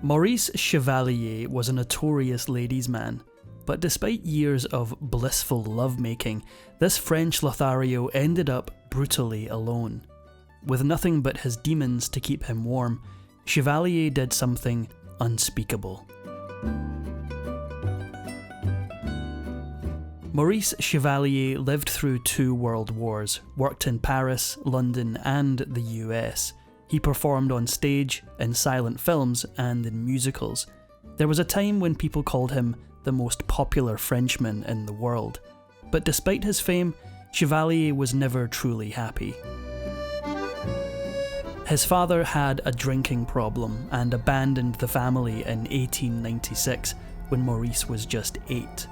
Maurice Chevalier was a notorious ladies' man, but despite years of blissful lovemaking, this French Lothario ended up brutally alone. With nothing but his demons to keep him warm, Chevalier did something unspeakable. Maurice Chevalier lived through 2 world wars, worked in Paris, London and the US. He performed on stage, in silent films and in musicals. There was a time when people called him the most popular Frenchman in the world. But despite his fame, Chevalier was never truly happy. His father had a drinking problem and abandoned the family in 1896 when Maurice was just 8.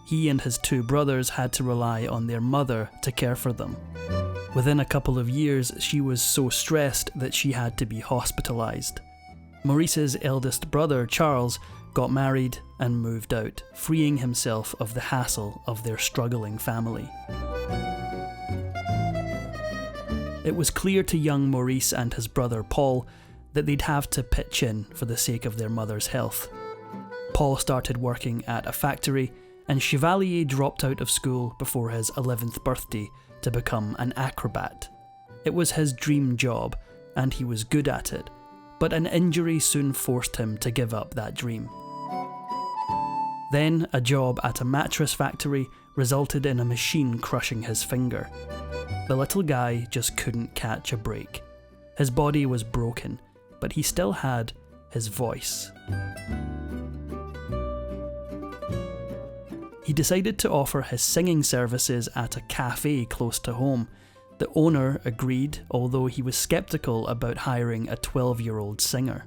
He and his 2 brothers had to rely on their mother to care for them. Within a couple of years, she was so stressed that she had to be hospitalised. Maurice's eldest brother, Charles, got married and moved out, freeing himself of the hassle of their struggling family. It was clear to young Maurice and his brother Paul that they'd have to pitch in for the sake of their mother's health. Paul started working at a factory, and Chevalier dropped out of school before his 11th birthday to become an acrobat. It was his dream job, and he was good at it, but an injury soon forced him to give up that dream. Then, a job at a mattress factory resulted in a machine crushing his finger. The little guy just couldn't catch a break. His body was broken, but he still had his voice. He decided to offer his singing services at a cafe close to home. The owner agreed, although he was sceptical about hiring a 12-year-old singer.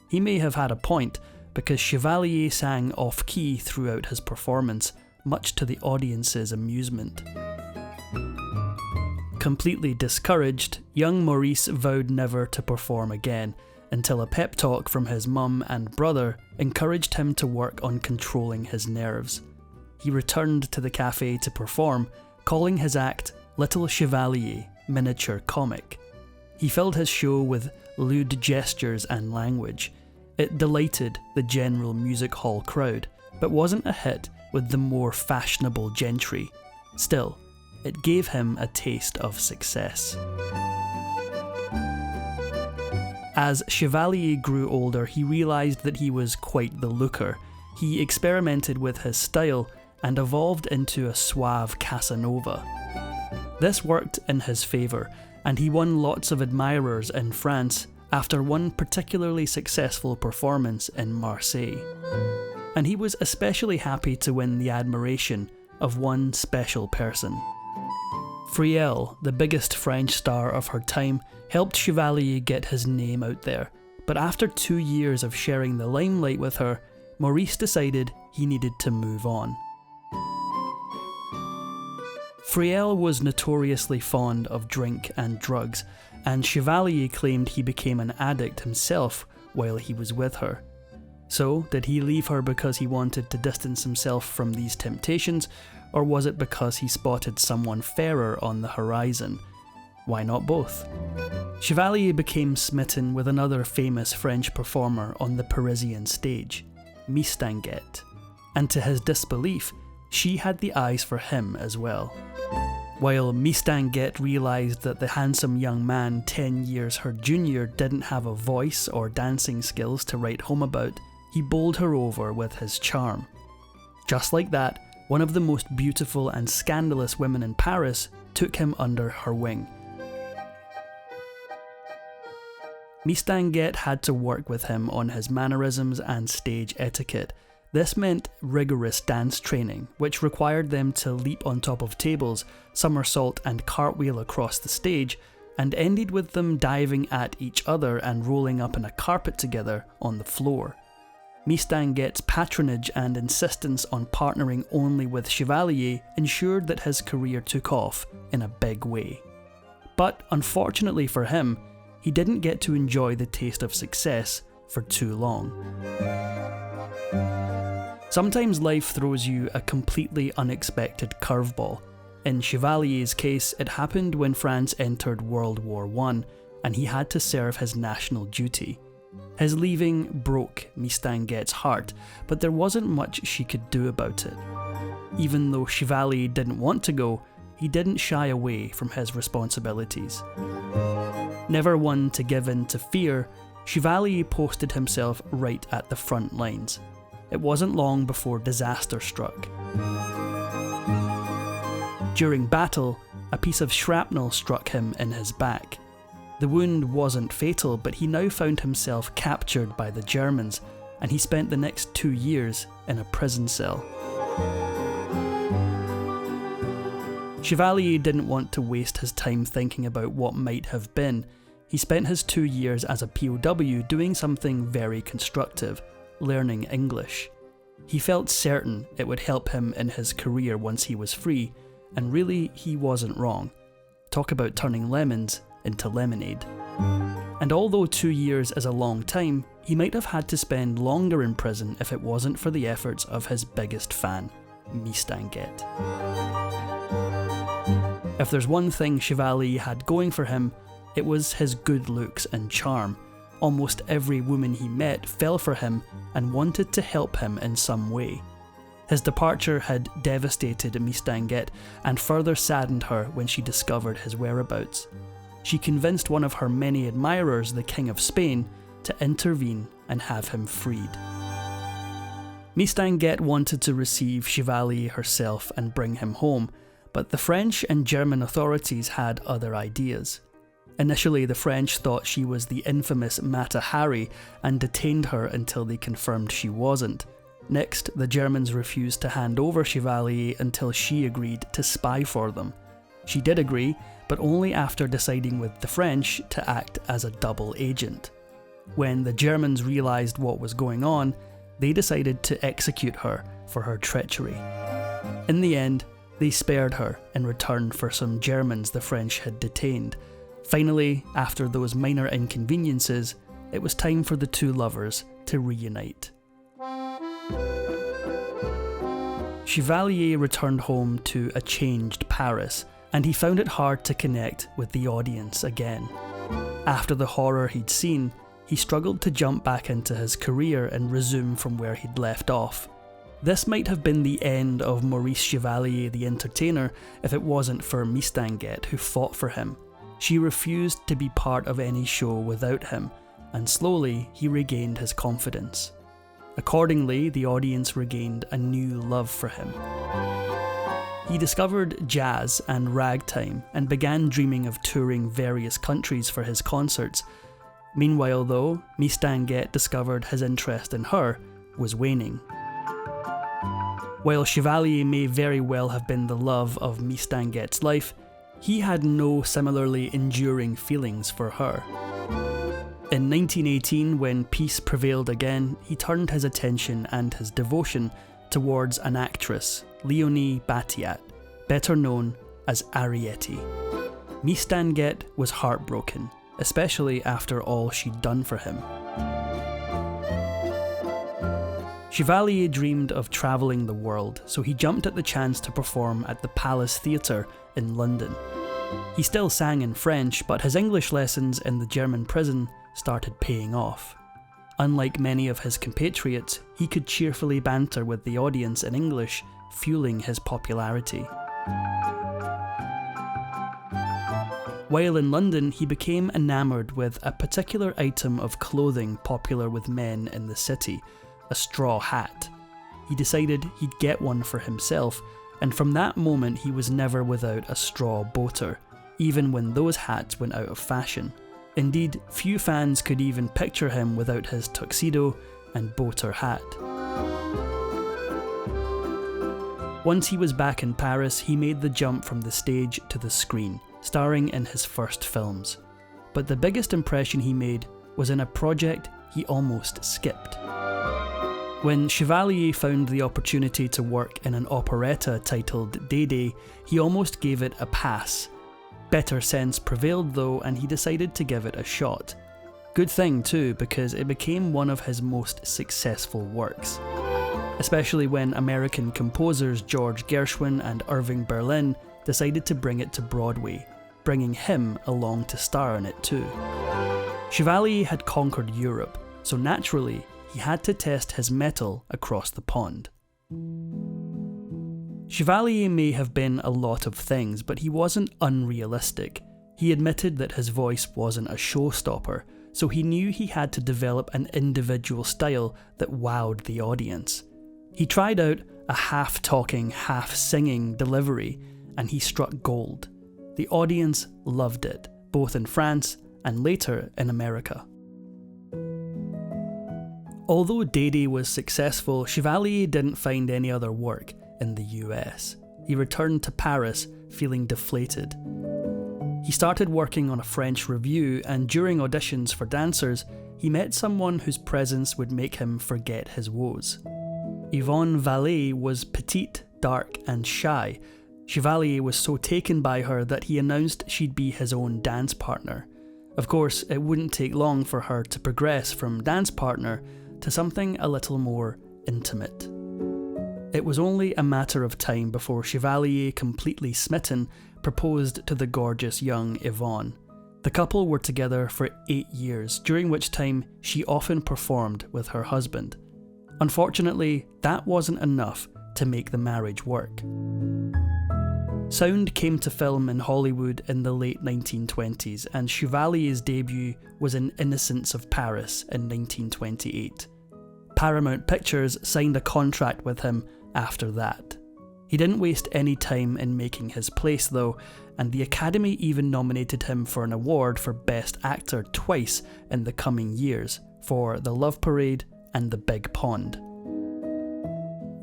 He may have had a point, because Chevalier sang off-key throughout his performance, much to the audience's amusement. Completely discouraged, young Maurice vowed never to perform again, until a pep talk from his mum and brother encouraged him to work on controlling his nerves. He returned to the cafe to perform, calling his act Little Chevalier, Miniature Comic. He filled his show with lewd gestures and language. It delighted the general music hall crowd, but wasn't a hit with the more fashionable gentry. Still, it gave him a taste of success. As Chevalier grew older, he realised that he was quite the looker. He experimented with his style and evolved into a suave Casanova. This worked in his favour, and he won lots of admirers in France after one particularly successful performance in Marseille. And he was especially happy to win the admiration of one special person. Friel, the biggest French star of her time, helped Chevalier get his name out there, but after 2 years of sharing the limelight with her, Maurice decided he needed to move on. Friel was notoriously fond of drink and drugs, and Chevalier claimed he became an addict himself while he was with her. So, did he leave her because he wanted to distance himself from these temptations, or was it because he spotted someone fairer on the horizon? Why not both? Chevalier became smitten with another famous French performer on the Parisian stage, Mistinguett, and to his disbelief, she had the eyes for him as well. While Mistinguett realised that the handsome young man 10 years her junior didn't have a voice or dancing skills to write home about, he bowled her over with his charm. Just like that, one of the most beautiful and scandalous women in Paris took him under her wing. Mistinguett had to work with him on his mannerisms and stage etiquette. This meant rigorous dance training, which required them to leap on top of tables, somersault and cartwheel across the stage, and ended with them diving at each other and rolling up in a carpet together on the floor. Mistinguett's patronage and insistence on partnering only with Chevalier ensured that his career took off in a big way. But unfortunately for him, he didn't get to enjoy the taste of success for too long. Sometimes life throws you a completely unexpected curveball. In Chevalier's case, it happened when France entered World War I, and he had to serve his national duty. His leaving broke Mistanget's heart, but there wasn't much she could do about it. Even though Chevalier didn't want to go, he didn't shy away from his responsibilities. Never one to give in to fear, Chevalier posted himself right at the front lines. It wasn't long before disaster struck. During battle, a piece of shrapnel struck him in his back. The wound wasn't fatal, but he now found himself captured by the Germans, and he spent the next 2 years in a prison cell. Chevalier didn't want to waste his time thinking about what might have been. He spent his 2 years as a POW doing something very constructive, learning English. He felt certain it would help him in his career once he was free, and really he wasn't wrong. Talk about turning lemons into lemonade. And although 2 years is a long time, he might have had to spend longer in prison if it wasn't for the efforts of his biggest fan, Mistanget. If there's one thing Chevalier had going for him, it was his good looks and charm. Almost every woman he met fell for him and wanted to help him in some way. His departure had devastated Mistanget and further saddened her when she discovered his whereabouts. She convinced one of her many admirers, the King of Spain, to intervene and have him freed. Mistanget wanted to receive Chevalier herself and bring him home, but the French and German authorities had other ideas. Initially, the French thought she was the infamous Mata Hari and detained her until they confirmed she wasn't. Next, the Germans refused to hand over Chevalier until she agreed to spy for them. She did agree, but only after deciding with the French to act as a double agent. When the Germans realised what was going on, they decided to execute her for her treachery. In the end, they spared her in return for some Germans the French had detained. Finally, after those minor inconveniences, it was time for the two lovers to reunite. Chevalier returned home to a changed Paris, and he found it hard to connect with the audience again. After the horror he'd seen, he struggled to jump back into his career and resume from where he'd left off. This might have been the end of Maurice Chevalier the entertainer if it wasn't for Mistanget, who fought for him. She refused to be part of any show without him, and slowly he regained his confidence. Accordingly, the audience regained a new love for him. He discovered jazz and ragtime and began dreaming of touring various countries for his concerts. Meanwhile though, Mistanget discovered his interest in her was waning. While Chevalier may very well have been the love of Mistanget's life, he had no similarly enduring feelings for her. In 1918, when peace prevailed again, he turned his attention and his devotion towards an actress, Léonie Batiat, better known as Arrietty. Mistanget was heartbroken, especially after all she'd done for him. Chevalier dreamed of travelling the world, so he jumped at the chance to perform at the Palace Theatre in London. He still sang in French, but his English lessons in the German prison started paying off. Unlike many of his compatriots, he could cheerfully banter with the audience in English, fueling his popularity. While in London, he became enamoured with a particular item of clothing popular with men in the city, a straw hat. He decided he'd get one for himself, and from that moment he was never without a straw boater, even when those hats went out of fashion. Indeed, few fans could even picture him without his tuxedo and boater hat. Once he was back in Paris, he made the jump from the stage to the screen, starring in his first films. But the biggest impression he made was in a project he almost skipped. When Chevalier found the opportunity to work in an operetta titled Day, he almost gave it a pass. Better sense prevailed though, and he decided to give it a shot. Good thing too, because it became one of his most successful works. Especially when American composers George Gershwin and Irving Berlin decided to bring it to Broadway, bringing him along to star in it too. Chevalier had conquered Europe, so naturally, he had to test his mettle across the pond. Chevalier may have been a lot of things, but he wasn't unrealistic. He admitted that his voice wasn't a showstopper, so he knew he had to develop an individual style that wowed the audience. He tried out a half-talking, half-singing delivery, and he struck gold. The audience loved it, both in France and later in America. Although Dédé was successful, Chevalier didn't find any other work in the US. He returned to Paris feeling deflated. He started working on a French revue, and during auditions for dancers, he met someone whose presence would make him forget his woes. Yvonne Vallée was petite, dark and shy. Chevalier was so taken by her that he announced she'd be his own dance partner. Of course, it wouldn't take long for her to progress from dance partner to something a little more intimate. It was only a matter of time before Chevalier, completely smitten, proposed to the gorgeous young Yvonne. The couple were together for 8 years, during which time she often performed with her husband. Unfortunately, that wasn't enough to make the marriage work. Sound came to film in Hollywood in the late 1920s, and Chevalier's debut was in Innocents of Paris in 1928. Paramount Pictures signed a contract with him after that. He didn't waste any time in making his place though, and the Academy even nominated him for an award for Best Actor twice in the coming years, for The Love Parade and The Big Pond.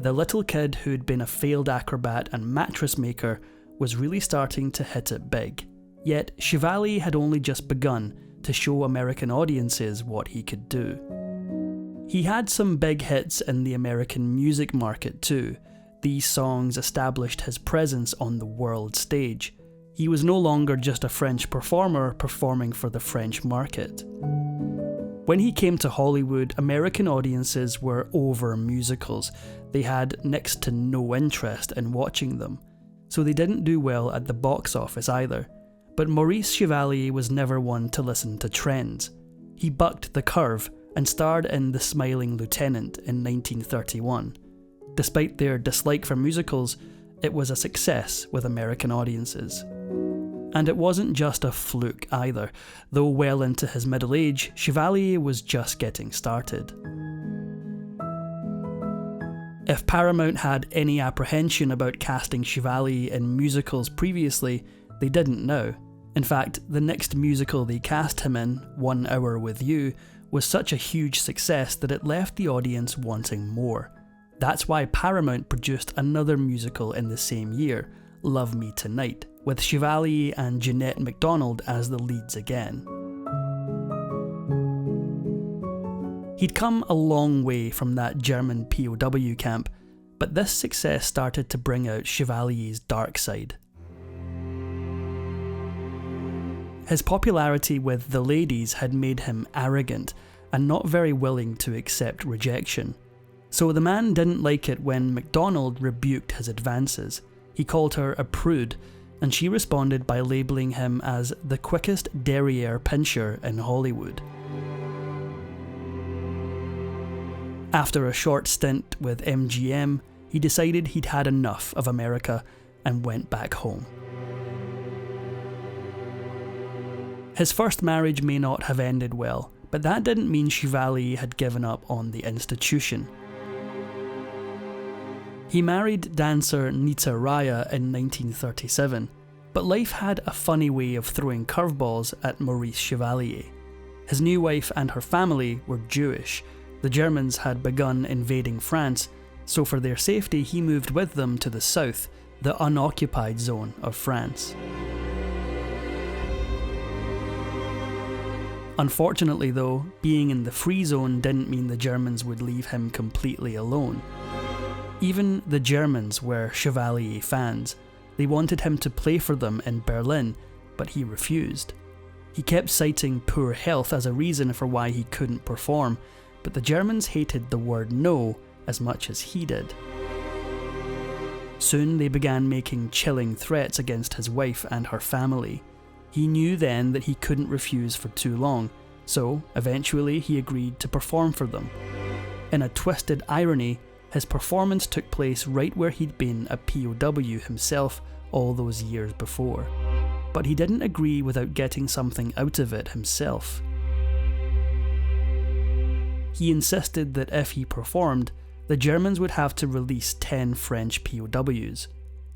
The little kid who'd been a failed acrobat and mattress maker was really starting to hit it big, yet Chevalier had only just begun to show American audiences what he could do. He had some big hits in the American music market too. These songs established his presence on the world stage. He was no longer just a French performer performing for the French market. When he came to Hollywood, American audiences were over musicals. They had next to no interest in watching them, so they didn't do well at the box office either. But Maurice Chevalier was never one to listen to trends. He bucked the curve and starred in The Smiling Lieutenant in 1931. Despite their dislike for musicals, it was a success with American audiences. And it wasn't just a fluke either. Though well into his middle age, Chevalier was just getting started. If Paramount had any apprehension about casting Chevalier in musicals previously, they didn't now. In fact, the next musical they cast him in, 1 Hour With You, was such a huge success that it left the audience wanting more. That's why Paramount produced another musical in the same year, Love Me Tonight, with Chevalier and Jeanette MacDonald as the leads again. He'd come a long way from that German POW camp, but this success started to bring out Chevalier's dark side. His popularity with the ladies had made him arrogant and not very willing to accept rejection. So the man didn't like it when MacDonald rebuked his advances. He called her a prude, and she responded by labelling him as the quickest derriere pincher in Hollywood. After a short stint with MGM, he decided he'd had enough of America and went back home. His first marriage may not have ended well, but that didn't mean Chevalier had given up on the institution. He married dancer Nita Raya in 1937, but life had a funny way of throwing curveballs at Maurice Chevalier. His new wife and her family were Jewish. The Germans had begun invading France, so for their safety he moved with them to the south, the unoccupied zone of France. Unfortunately though, being in the free zone didn't mean the Germans would leave him completely alone. Even the Germans were Chevalier fans. They wanted him to play for them in Berlin, but he refused. He kept citing poor health as a reason for why he couldn't perform, but the Germans hated the word no as much as he did. Soon they began making chilling threats against his wife and her family. He knew then that he couldn't refuse for too long, so eventually he agreed to perform for them. In a twisted irony, his performance took place right where he'd been a POW himself all those years before. But he didn't agree without getting something out of it himself. He insisted that if he performed, the Germans would have to release 10 French POWs.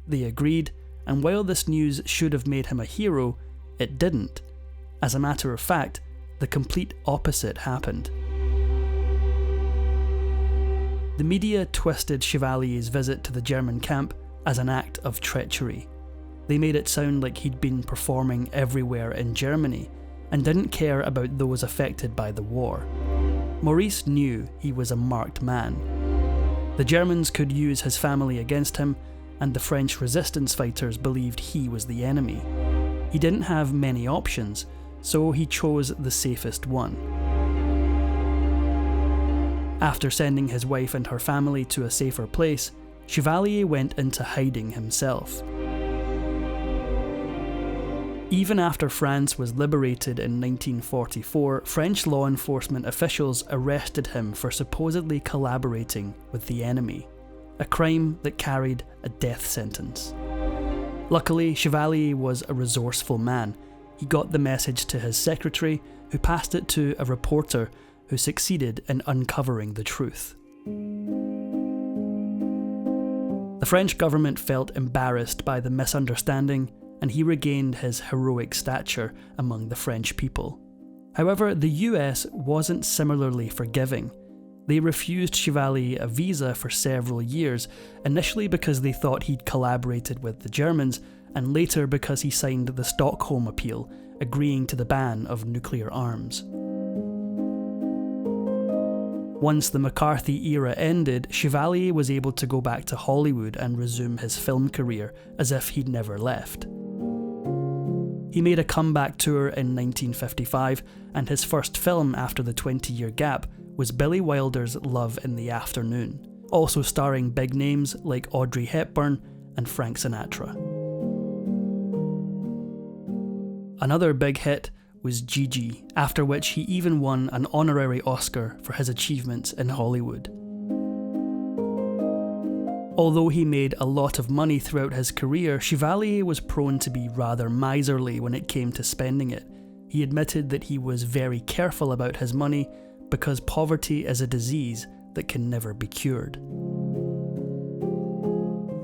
They agreed, and while this news should have made him a hero, it didn't. As a matter of fact, the complete opposite happened. The media twisted Chevalier's visit to the German camp as an act of treachery. They made it sound like he'd been performing everywhere in Germany and didn't care about those affected by the war. Maurice knew he was a marked man. The Germans could use his family against him, and the French resistance fighters believed he was the enemy. He didn't have many options, so he chose the safest one. After sending his wife and her family to a safer place, Chevalier went into hiding himself. Even after France was liberated in 1944, French law enforcement officials arrested him for supposedly collaborating with the enemy, a crime that carried a death sentence. Luckily, Chevalier was a resourceful man. He got the message to his secretary, who passed it to a reporter who succeeded in uncovering the truth. The French government felt embarrassed by the misunderstanding, and he regained his heroic stature among the French people. However, the US wasn't similarly forgiving. They refused Chevalier a visa for several years, initially because they thought he'd collaborated with the Germans, and later because he signed the Stockholm Appeal, agreeing to the ban of nuclear arms. Once the McCarthy era ended, Chevalier was able to go back to Hollywood and resume his film career as if he'd never left. He made a comeback tour in 1955, and his first film after the 20-year gap was Billy Wilder's Love in the Afternoon, also starring big names like Audrey Hepburn and Frank Sinatra. Another big hit was Gigi, after which he even won an honorary Oscar for his achievements in Hollywood. Although he made a lot of money throughout his career, Chevalier was prone to be rather miserly when it came to spending it. He admitted that he was very careful about his money because poverty is a disease that can never be cured.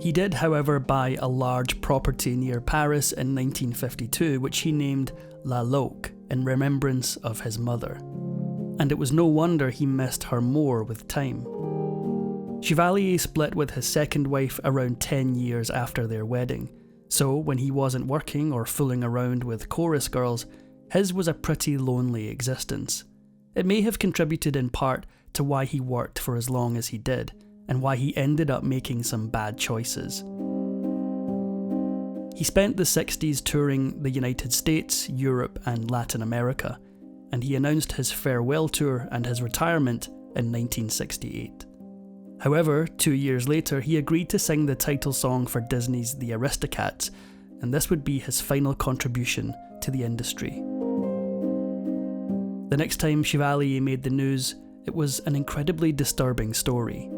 He did, however, buy a large property near Paris in 1952, which he named La Loque in remembrance of his mother. And it was no wonder he missed her more with time. Chevalier split with his second wife around 10 years after their wedding, so when he wasn't working or fooling around with chorus girls, his was a pretty lonely existence. It may have contributed in part to why he worked for as long as he did, and why he ended up making some bad choices. He spent the 60s touring the United States, Europe and Latin America, and he announced his farewell tour and his retirement in 1968. However, 2 years later, he agreed to sing the title song for Disney's The Aristocats, and this would be his final contribution to the industry. The next time Chevalier made the news, it was an incredibly disturbing story.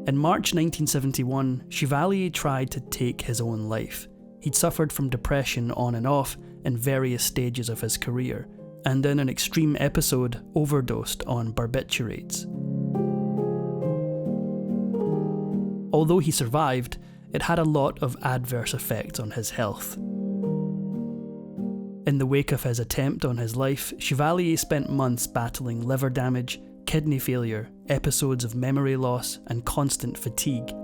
In March 1971, Chevalier tried to take his own life. He'd suffered from depression on and off in various stages of his career, and in an extreme episode overdosed on barbiturates. Although he survived, it had a lot of adverse effects on his health. In the wake of his attempt on his life, Chevalier spent months battling liver damage, kidney failure, episodes of memory loss, and constant fatigue.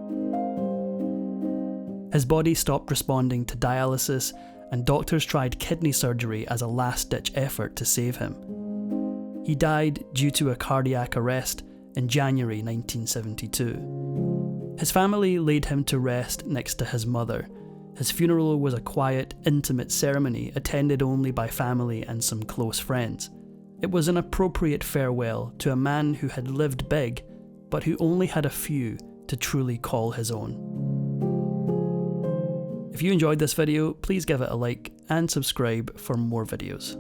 His body stopped responding to dialysis, and doctors tried kidney surgery as a last-ditch effort to save him. He died due to a cardiac arrest in January 1972. His family laid him to rest next to his mother. His funeral was a quiet, intimate ceremony attended only by family and some close friends. It was an appropriate farewell to a man who had lived big, but who only had a few to truly call his own. If you enjoyed this video, please give it a like and subscribe for more videos.